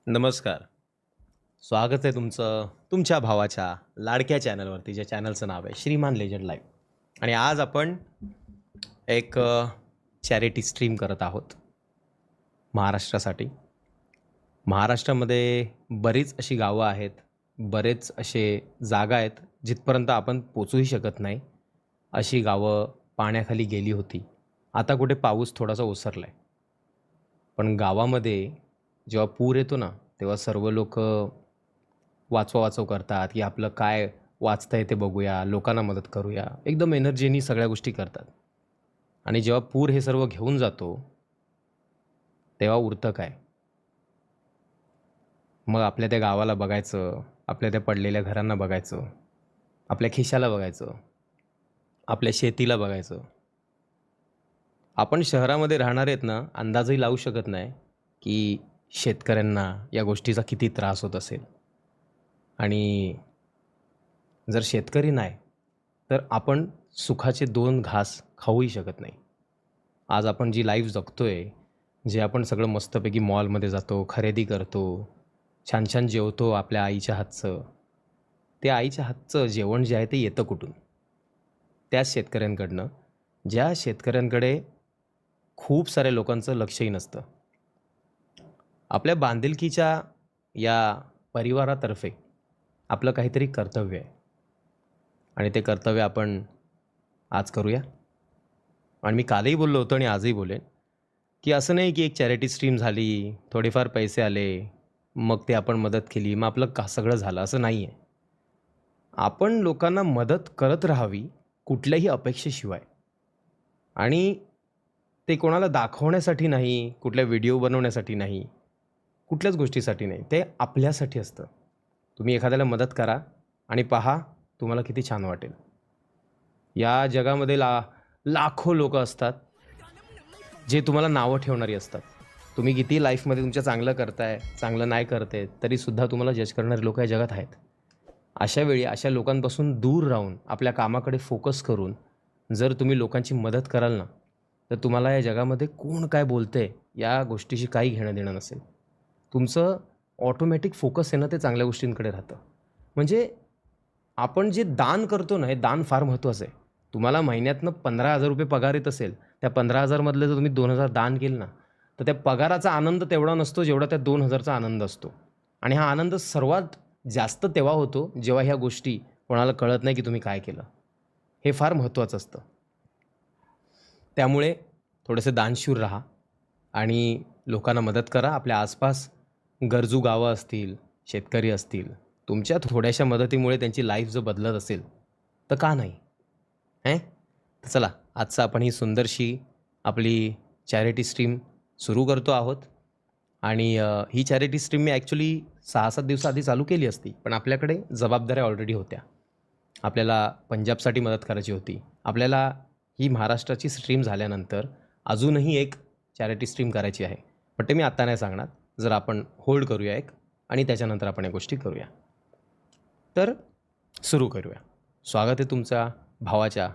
नमस्कार. स्वागत आहे तुमचं तुमच्या भावाच्या लाडक्या चॅनलवरती, ज्या चॅनलचं नाव आहे श्रीमान लेजंड लाईव्ह. आणि आज आपण एक चॅरिटी स्ट्रीम करत आहोत महाराष्ट्रासाठी. महाराष्ट्रामध्ये बरीच अशी गावं आहेत, बरेच असे जागा आहेत जिथपर्यंत आपण पोचूही शकत नाही. अशी गावं पाण्याखाली गेली होती. आता कुठे पाऊस थोडासा ओसरला आहे. पण गावामध्ये जेव्हा पूर येतो ना, तेव्हा सर्व लोकं वाचवा-वाचव करतात, की आपलं काय वाचतंय ते बघूया, लोकांना मदत करूया. एकदम एनर्जीनी सगळ्या गोष्टी करतात. आणि जेव्हा पूर हे सर्व घेऊन जातो, तेव्हा उरतं काय? मग आपल्या त्या गावाला बघायचं, आपल्या त्या पडलेल्या घरांना बघायचं, आपल्या खिशाला बघायचं, आपल्या शेतीला बघायचं. आपण शहरामध्ये राहणारे आहेत ना, अंदाजही लावू शकत नाही, की शेतकऱ्यांना या गोष्टीचा किती त्रास होत असेल. आणि जर शेतकरी नाही, तर आपण सुखाचे 2 घास खाऊही शकत नाही. आज आपण जी लाईफ जगतोय, जे आपण सगळं मस्तपैकी मॉलमध्ये जातो, खरेदी करतो, छान-छान जेवतो आपल्या आईच्या हातचं. ते आईच्या हातचं जेवण जे आहे ते येतं कुठून? त्याच शेतकऱ्यांकडनं, ज्या शेतकऱ्यांकडे खूप साऱ्या लोकांचं लक्षही नसतं. आपल्या बांधिलकीच्या या परिवारातर्फे आपलं काहीतरी कर्तव्य आहे. आणि ते कर्तव्य आपण आज करूया. आणि मी कालही बोललो होतो आणि आजही बोलेन, की असं नाही की एक चॅरिटी स्ट्रीम झाली, थोडेफार पैसे आले, मग ते आपण मदत केली, मग आपलं सगळं झालं, असं नाही आहे. आपण लोकांना मदत करत राहावी कुठल्याही अपेक्षेशिवाय. आणि ते कोणाला दाखवण्यासाठी नाही, कुठल्या व्हिडिओ बनवण्यासाठी नाही, कुठल्याच गोष्टीसाठी नाही. ते आपल्यासाठी असतं. तुम्ही एखाद्याला मदत करा आणि पहा तुम्हाला किती छान वाटेल. या जगामध्ये लाखो लोकं असतात, जे तुम्हाला नावं ठेवणारी असतात. तुम्ही किती लाईफमध्ये तुमच्या चांगलं करताय, चांगलं नाही करताय, तरीसुद्धा तुम्हाला जज करणारे लोकं या जगात आहेत. अशा वेळी अशा लोकांपासून दूर राहून, आपल्या कामाकडे फोकस करून, जर तुम्ही लोकांची मदत कराल ना, तर तुम्हाला या जगामध्ये कोण काय बोलतंय, या गोष्टीशी काही घेणं-देणं नसेल. तुमचं ऑटोमॅटिक फोकस आहे ना, ते चांगल्या गोष्टींकडे राहतं. म्हणजे आपण जे दान करतो ना, हे दान फार महत्त्वाचं आहे. तुम्हाला महिन्यातनं ₹15,000 पगार येत असेल, त्या 15,000 मधले जर तुम्ही 2,000 दान केलं ना, तर त्या पगाराचा आनंद तेवढा नसतो, जेवढा त्या 2,000चा आनंद असतो. आणि हा आनंद सर्वात जास्त तेव्हा होतो, जेव्हा ह्या गोष्टी कोणाला कळत नाही, की तुम्ही काय केलं. हे फार महत्त्वाचं असतं. त्यामुळे थोडेसे दानशूर राहा आणि लोकांना मदत करा. आपल्या आसपास गरजू गावं असतील, शेतकरी असतील, तुमच्या थोड्याशा मदतीमुळे त्यांची लाईफ जर बदलत असेल, तर का नाही? हे? तर चला, आजचं आपण ही सुंदरशी आपली चॅरिटी स्ट्रीम सुरू करतो आहोत. आणि ही चॅरिटी स्ट्रीम मी ॲक्चुअली 6-7 दिवसाआधी चालू केली असती, पण आपल्याकडे जबाबदाऱ्या ऑलरेडी होत्या. आपल्याला पंजाबसाठी मदत करायची होती. आपल्याला ही महाराष्ट्राची स्ट्रीम झाल्यानंतर अजूनही एक चॅरिटी स्ट्रीम करायची आहे. पण ते मी आत्ता नाही सांगणार. जर आपण होल्ड करूया एक आणि त्याच्यानंतर आपण या गोष्टी करूया. तर सुरू करूया. स्वागत आहे तुमच्या भावाच्या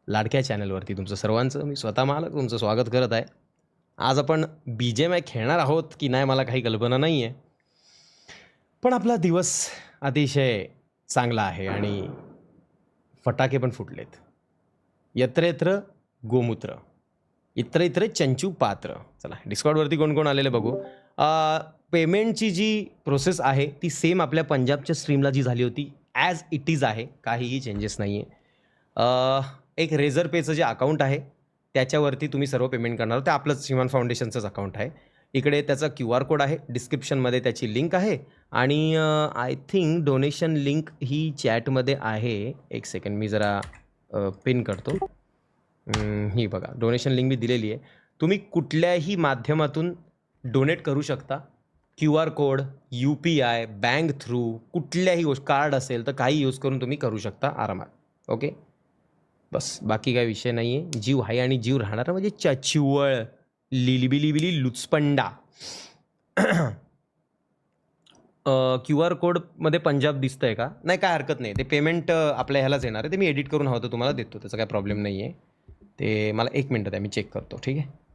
लाडक्या चॅनलवरती. तुमचं सर्वांचं मी स्वतः मालक तुमचं स्वागत करत आहे. आज आपण BGMI खेळणार आहोत की नाही मला काही कल्पना नाही आहे. पण आपला दिवस अतिशय चांगला आहे आणि फटाके पण फुटलेत. यत्र यत्र गोमूत्र, इत्र इत्र चंचू पात्र. चला डिस्कॉर्डवरती कोण-कोण आलेले बघू. पेमेंटची जी प्रोसेस आहे ती सेम आपल्या पंजाबच्या स्ट्रीमला जी झाली होती ॲज इट इज आहे. काहीही चेंजेस नाही आहे. एक रेझर पेचं जे अकाउंट आहे त्याच्यावरती तुम्ही सर्व पेमेंट करणार. ते आपलंच श्रीमान फाउंडेशनचंच अकाउंट आहे. इकडे त्याचा QR कोड आहे. डिस्क्रिप्शनमध्ये त्याची लिंक आहे आणि आय थिंक डोनेशन लिंक ही चॅटमध्ये आहे. एक सेकंड मी जरा पिन करतो. ही बघा डोनेशन लिंक मी दिलेली आहे. तुम्ही कुठल्याही माध्यमातून डोनेट करू शकता. QR code, UPI, bank through, कुठल्याही गोष्ट कार्ड असेल तर काही यूज करून तुम्ही करू शकता आरामात. ओके. बस बाकी काही विषय नाही आहे. जीव आहे आणि जीव राहणार म्हणजे चिवळ, लिलिबिलिबिली लुचपंडा. QR कोडमध्ये पंजाब दिसतंय का? नाही काय हरकत नाही. ते पेमेंट आपल्या ह्यालाच येणार आहे. ते मी एडिट करून हवं तर तुम्हाला देतो. त्याचा काही प्रॉब्लेम नाही आहे. ते मला 1 मिनिट द्या मी चेक करतो. ठीक आहे.